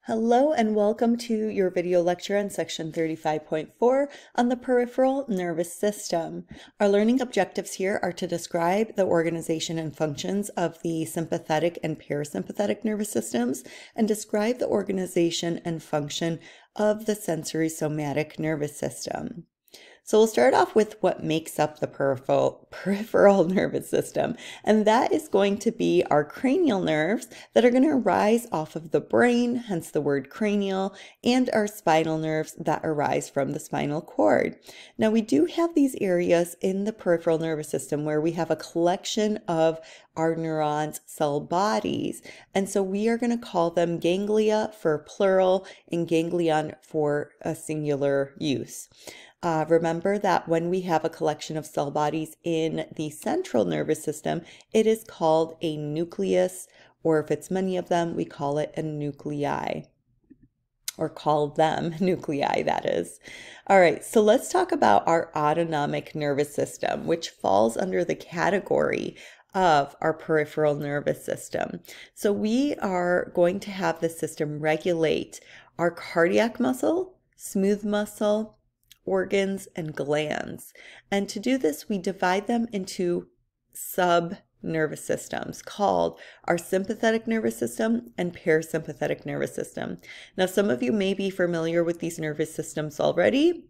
Hello and welcome to your video lecture on section 35.4 on the peripheral nervous system. Our learning objectives here are to describe the organization and functions of the sympathetic and parasympathetic nervous systems and describe the organization and function of the sensory somatic nervous system. So we'll start off with what makes up the peripheral nervous system, and that is going to be our cranial nerves that are going to arise off of the brain, hence the word cranial, and our spinal nerves that arise from the spinal cord. Now we do have these areas in the peripheral nervous system where we have a collection of our neurons' cell bodies, and so we are going to call them ganglia for plural and ganglion for a singular use. Remember that when we have a collection of cell bodies in the central nervous system, it is called a nucleus, or if it's many of them, we call it a nuclei, or call them nuclei, that is. All right, so let's talk about our autonomic nervous system, which falls under the category of our peripheral nervous system. So we are going to have the system regulate our cardiac muscle, smooth muscle, organs, and glands. And to do this, we divide them into sub-nervous systems called our sympathetic nervous system and parasympathetic nervous system. Now, some of you may be familiar with these nervous systems already.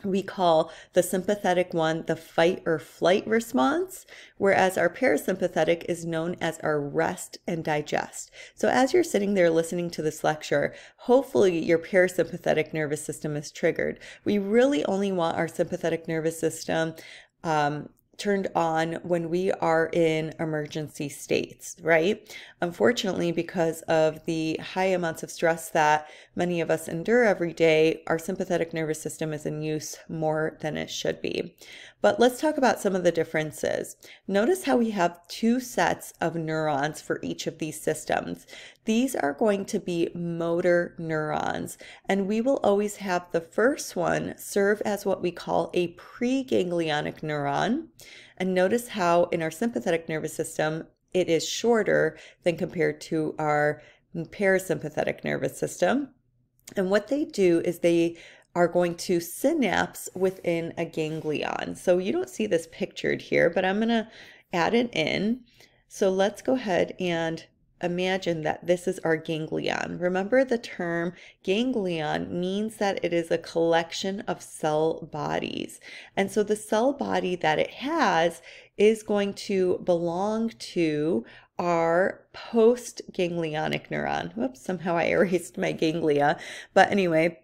We call the sympathetic one the fight or flight response, whereas our parasympathetic is known as our rest and digest. So as you're sitting there listening to this lecture, hopefully your parasympathetic nervous system is triggered. We really only want our sympathetic nervous system turned on when we are in emergency states, right? Unfortunately, because of the high amounts of stress that many of us endure every day, our sympathetic nervous system is in use more than it should be. But let's talk about some of the differences. Notice how we have two sets of neurons for each of these systems. These are going to be motor neurons, and we will always have the first one serve as what we call a preganglionic neuron. And notice how in our sympathetic nervous system, it is shorter than compared to our parasympathetic nervous system. And what they do is they are going to synapse within a ganglion. So you don't see this pictured here, but I'm going to add it in. So let's go ahead and imagine that this is our ganglion. Remember, the term ganglion means that it is a collection of cell bodies. And so the cell body that it has is going to belong to our postganglionic neuron. Whoops, somehow I erased my ganglia. But anyway,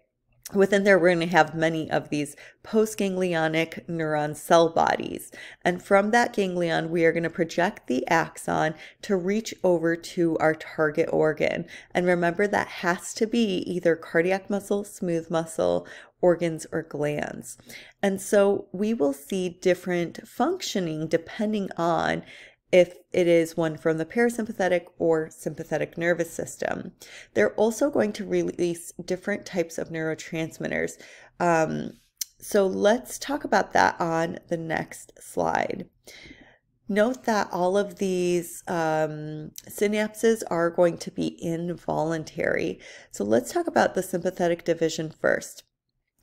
within there, we're going to have many of these postganglionic neuron cell bodies. And from that ganglion, we are going to project the axon to reach over to our target organ. And remember, that has to be either cardiac muscle, smooth muscle, organs, or glands. And so we will see different functioning depending on if it is one from the parasympathetic or sympathetic nervous system. They're also going to release different types of neurotransmitters. So let's talk about that on the next slide. Note that all of these synapses are going to be involuntary. So let's talk about the sympathetic division first.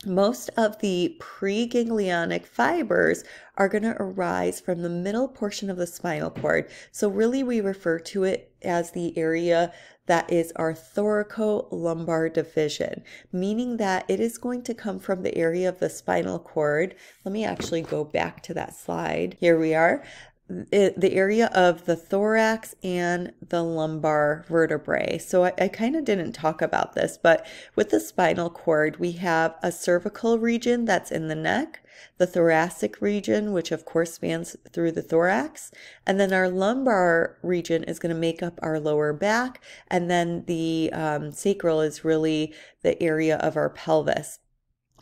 Most of the preganglionic fibers are going to arise from the middle portion of the spinal cord. So really we refer to it as the area that is our thoracolumbar division, meaning that it is going to come from the area of the spinal cord. Let me actually go back to that slide. Here we are. The area of the thorax and the lumbar vertebrae. So I kind of didn't talk about this, but with the spinal cord, we have a cervical region that's in the neck, the thoracic region, which of course spans through the thorax, and then our lumbar region is going to make up our lower back, and then the sacral is really the area of our pelvis.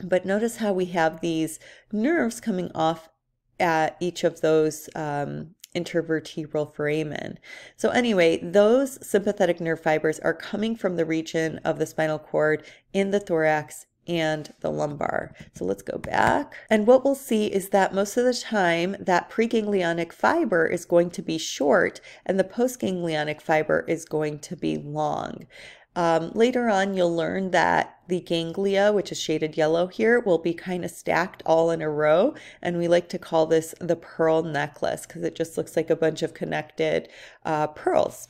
But notice how we have these nerves coming off at each of those intervertebral foramen. So anyway, those sympathetic nerve fibers are coming from the region of the spinal cord in the thorax and the lumbar. So let's go back. And what we'll see is that most of the time that preganglionic fiber is going to be short and the postganglionic fiber is going to be long. Later on, you'll learn that the ganglia, which is shaded yellow here, will be kind of stacked all in a row. And we like to call this the pearl necklace because it just looks like a bunch of connected pearls.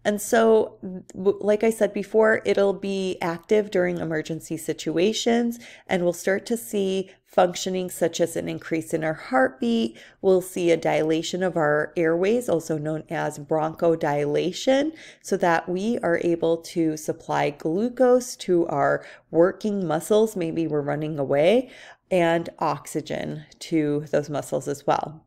And so, like I said before, it'll be active during emergency situations, and we'll start to see functioning such as an increase in our heartbeat. We'll see a dilation of our airways, also known as bronchodilation, so that we are able to supply glucose to our working muscles, maybe we're running away, and oxygen to those muscles as well.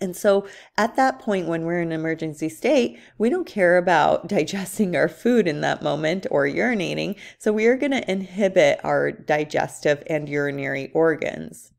And so at that point, when we're in an emergency state, we don't care about digesting our food in that moment or urinating. So we are going to inhibit our digestive and urinary organs.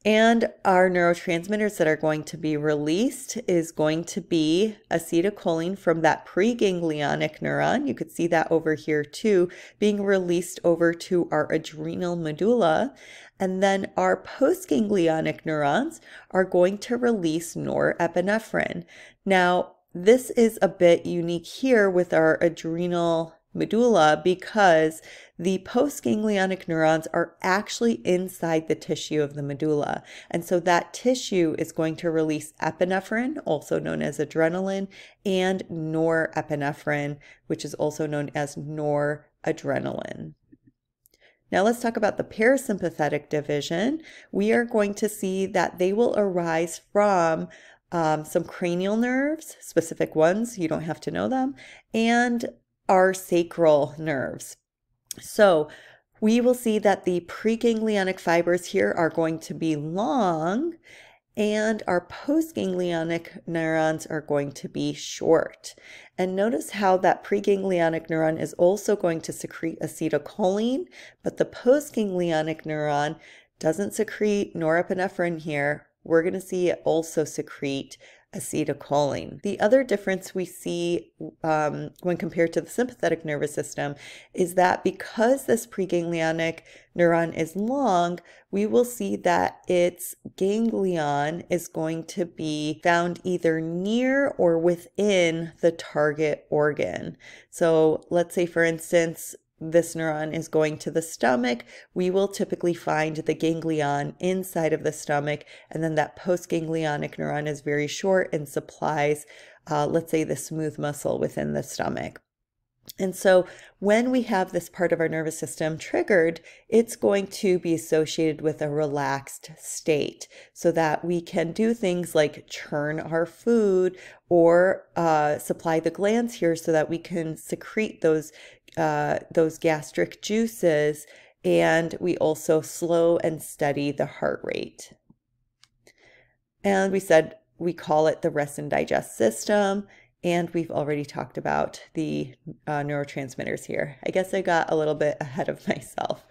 And our neurotransmitters that are going to be released is going to be acetylcholine from that preganglionic neuron. You could see that over here too, being released over to our adrenal medulla. And then our postganglionic neurons are going to release norepinephrine. Now, this is a bit unique here with our adrenal medulla because the postganglionic neurons are actually inside the tissue of the medulla. And so that tissue is going to release epinephrine, also known as adrenaline, and norepinephrine, which is also known as noradrenaline. Now let's talk about the parasympathetic division. We are going to see that they will arise from some cranial nerves, specific ones, you don't have to know them, and our sacral nerves. So we will see that the preganglionic fibers here are going to be long, and our postganglionic neurons are going to be short. And notice how that preganglionic neuron is also going to secrete acetylcholine, but the postganglionic neuron doesn't secrete norepinephrine here. We're going to see it also secrete acetylcholine. The other difference we see when compared to the sympathetic nervous system is that because this preganglionic neuron is long, we will see that its ganglion is going to be found either near or within the target organ. So let's say, for instance, this neuron is going to the stomach, we will typically find the ganglion inside of the stomach, and then that postganglionic neuron is very short and supplies, let's say, the smooth muscle within the stomach. And so when we have this part of our nervous system triggered, it's going to be associated with a relaxed state so that we can do things like churn our food or supply the glands here so that we can secrete those gastric juices, and we also slow and steady the heart rate. And we said we call it the rest and digest system, and we've already talked about the neurotransmitters here. I guess I got a little bit ahead of myself.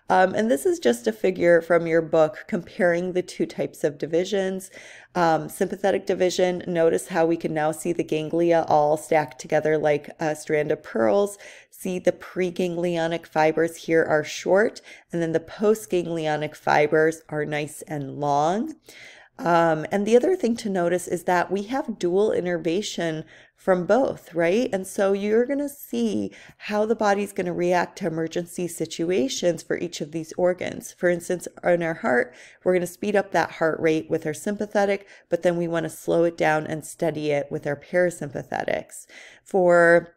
And this is just a figure from your book comparing the two types of divisions. Sympathetic division, notice how we can now see the ganglia all stacked together like a strand of pearls. See the preganglionic fibers here are short, and then the postganglionic fibers are nice and long. And the other thing to notice is that we have dual innervation from both, right? And so you're going to see how the body's going to react to emergency situations for each of these organs. For instance, in our heart, we're going to speed up that heart rate with our sympathetic, but then we want to slow it down and steady it with our parasympathetics. For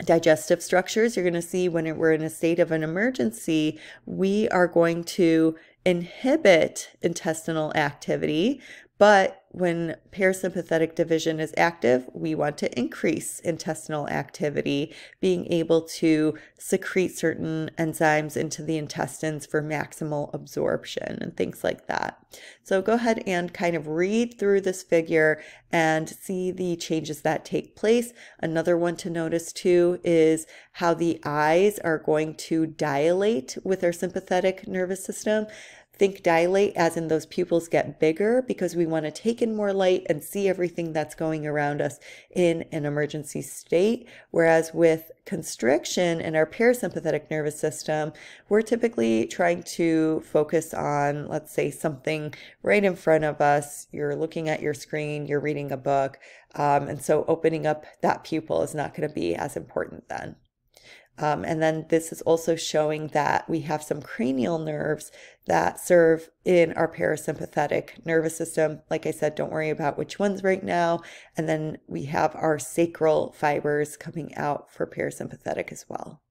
digestive structures, you're going to see when we're in a state of an emergency, we are going to inhibit intestinal activity, but when parasympathetic division is active, we want to increase intestinal activity, being able to secrete certain enzymes into the intestines for maximal absorption and things like that. So go ahead and kind of read through this figure and see the changes that take place. Another one to notice too is how the eyes are going to dilate with our sympathetic nervous system. Think dilate as in those pupils get bigger because we want to take in more light and see everything that's going around us in an emergency state. Whereas with constriction in our parasympathetic nervous system, we're typically trying to focus on, let's say, something right in front of us. You're looking at your screen, you're reading a book, and so opening up that pupil is not going to be as important then. And then this is also showing that we have some cranial nerves that serve in our parasympathetic nervous system. Like I said, don't worry about which ones right now. And then we have our sacral fibers coming out for parasympathetic as well.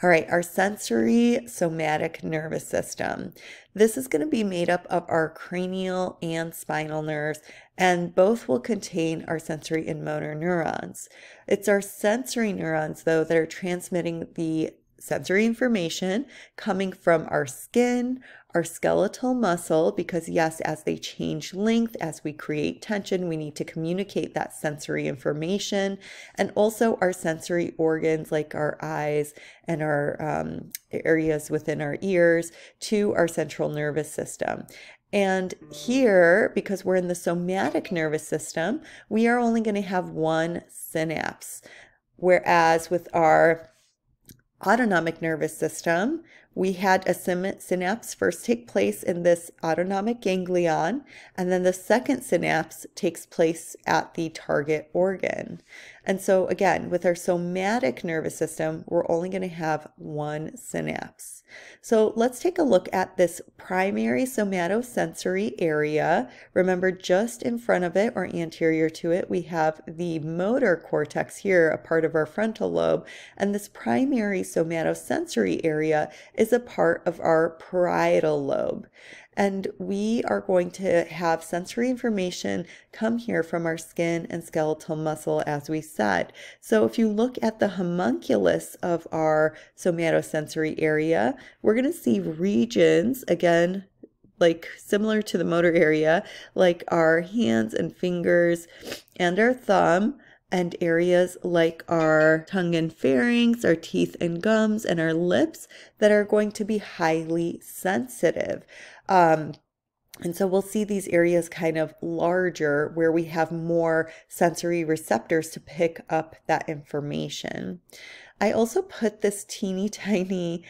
All right, our sensory somatic nervous system. This is going to be made up of our cranial and spinal nerves, and both will contain our sensory and motor neurons. It's our sensory neurons, though, that are transmitting the sensory information coming from our skin, our skeletal muscle, because yes, as they change length, as we create tension, we need to communicate that sensory information, and also our sensory organs like our eyes and our areas within our ears to our central nervous system. And here, because we're in the somatic nervous system, we are only going to have one synapse, whereas with our autonomic nervous system, we had a synapse first take place in this autonomic ganglion, and then the second synapse takes place at the target organ. And so again, with our somatic nervous system, we're only going to have one synapse. So let's take a look at this primary somatosensory area. Remember, just in front of it or anterior to it, we have the motor cortex here, a part of our frontal lobe, and this primary somatosensory area is a part of our parietal lobe. And we are going to have sensory information come here from our skin and skeletal muscle, as we said. So if you look at the homunculus of our somatosensory area, we're going to see regions, again, like similar to the motor area, like our hands and fingers and our thumb, and areas like our tongue and pharynx, our teeth and gums, and our lips that are going to be highly sensitive. And so we'll see these areas kind of larger where we have more sensory receptors to pick up that information. I also put this teeny tiny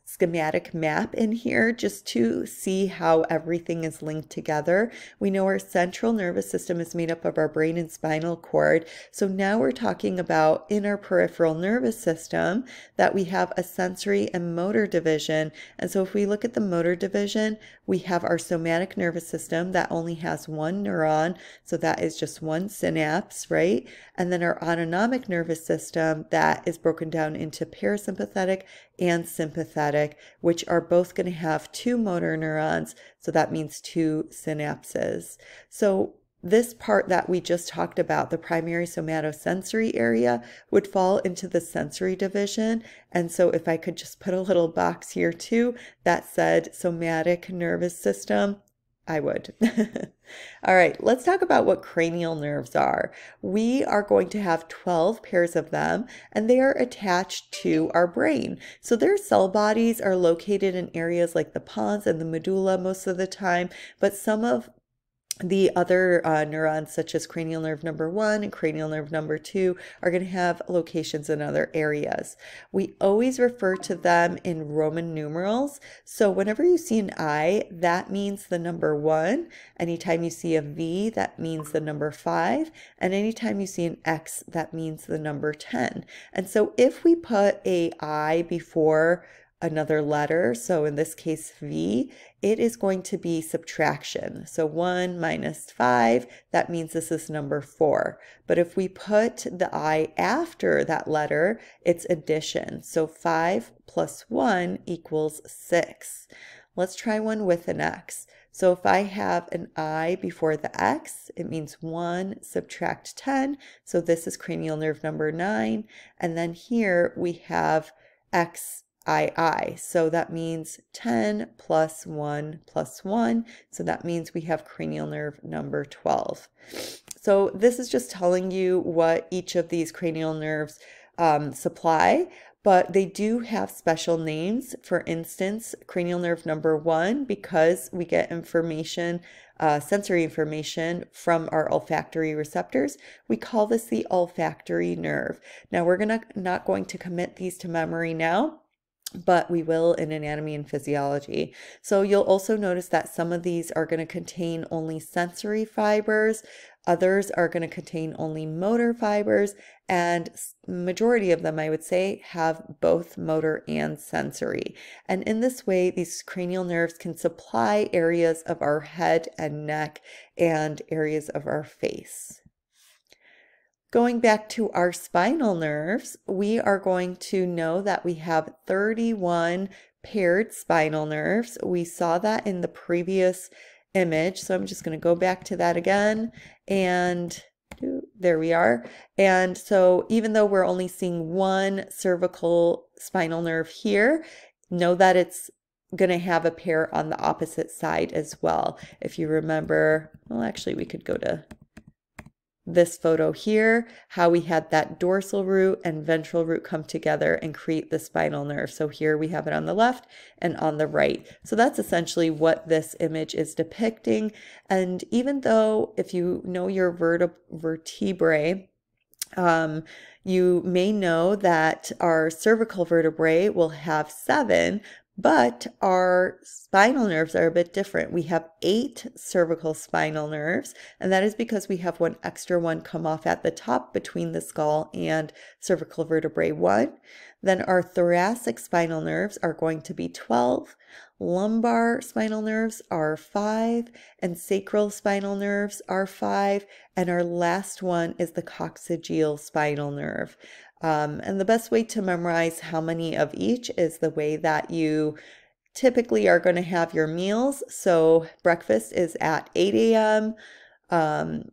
schematic map in here just to see how everything is linked together. We know our central nervous system is made up of our brain and spinal cord. So now we're talking about in our peripheral nervous system that we have a sensory and motor division. And so if we look at the motor division, we have our somatic nervous system that only has one neuron. So that is just one synapse, right? And then our autonomic nervous system that is broken down into parasympathetic and sympathetic, which are both going to have two motor neurons. So that means two synapses. So this part that we just talked about, the primary somatosensory area, would fall into the sensory division. And so if I could just put a little box here too that said somatic nervous system, I would. All right, let's talk about what cranial nerves are. We are going to have 12 pairs of them, and they are attached to our brain. So their cell bodies are located in areas like the pons and the medulla most of the time, but some of the other neurons, such as cranial nerve number 1 and cranial nerve number 2, are going to have locations in other areas. We always refer to them in Roman numerals. So whenever you see an I, that means the number 1. Anytime you see a V, that means the number 5. And anytime you see an X, that means the number 10. And so if we put a I before another letter, so in this case V, it is going to be subtraction. So 1 minus 5, that means this is number 4. But if we put the I after that letter, it's addition. So 5 plus 1 equals 6. Let's try one with an X. So if I have an I before the X, it means 1 subtract 10. So this is cranial nerve number 9. And then here we have X II. So that means 10 plus 1 plus 1. So that means we have cranial nerve number 12. So this is just telling you what each of these cranial nerves supply, but they do have special names. For instance, cranial nerve number 1, because we get information, sensory information from our olfactory receptors, we call this the olfactory nerve. Now we're not going to commit these to memory now, but we will in anatomy and physiology. So you'll also notice that some of these are going to contain only sensory fibers, Others are going to contain only motor fibers, and majority of them, I would say, have both motor and sensory. And in this way, these cranial nerves can supply areas of our head and neck and areas of our face. Going back to our spinal nerves, we are going to know that we have 31 paired spinal nerves. We saw that in the previous image, so I'm just going to go back to that again, and there we are. And so even though we're only seeing one cervical spinal nerve here, know that it's going to have a pair on the opposite side as well. If you remember, well, actually we could go to this photo here, how we had that dorsal root and ventral root come together and create the spinal nerve. So here we have it on the left and on the right. So that's essentially what this image is depicting. And even though if you know your vertebrae, you may know that our cervical vertebrae will have 7, but our spinal nerves are a bit different. We have 8 cervical spinal nerves, and that is because we have one extra one come off at the top between the skull and cervical vertebrae 1. Then our thoracic spinal nerves are going to be 12, lumbar spinal nerves are 5, and sacral spinal nerves are 5, and our last one is the coccygeal spinal nerve. And the best way to memorize how many of each is the way that you typically are going to have your meals. So breakfast is at 8 a.m.,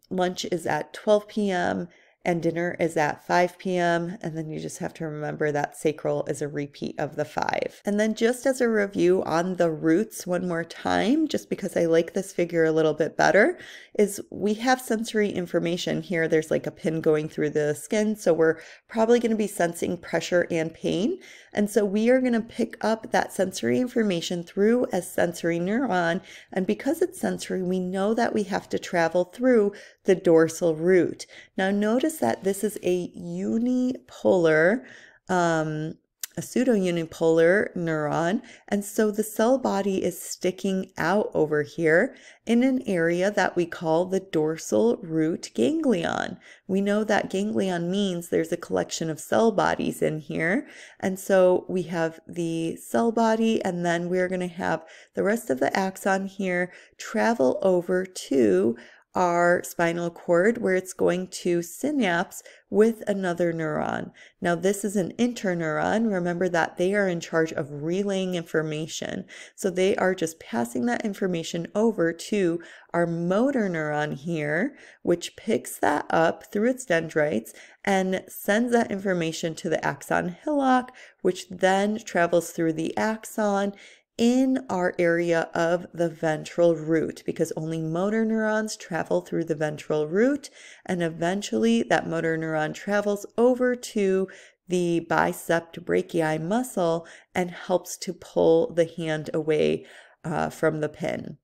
lunch is at 12 p.m., and dinner is at 5 p.m. And then you just have to remember that sacral is a repeat of the 5. And then just as a review on the roots one more time, just because I like this figure a little bit better, is we have sensory information here. There's like a pin going through the skin, so we're probably going to be sensing pressure and pain. And so we are going to pick up that sensory information through a sensory neuron. And because it's sensory, we know that we have to travel through the dorsal root. Now notice that this is a unipolar, a pseudo-unipolar neuron, and so the cell body is sticking out over here in an area that we call the dorsal root ganglion. We know that ganglion means there's a collection of cell bodies in here, and so we have the cell body, and then we're going to have the rest of the axon here travel over to our spinal cord, where it's going to synapse with another neuron. Now this is an interneuron. Remember that they are in charge of relaying information. So they are just passing that information over to our motor neuron here, which picks that up through its dendrites and sends that information to the axon hillock, which then travels through the axon in our area of the ventral root, because only motor neurons travel through the ventral root, and eventually that motor neuron travels over to the bicep brachii muscle and helps to pull the hand away from the pin.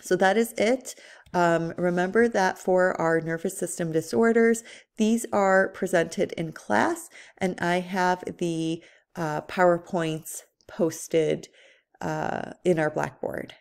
So that is it. Remember that for our nervous system disorders, these are presented in class, and I have the PowerPoints posted in our Blackboard.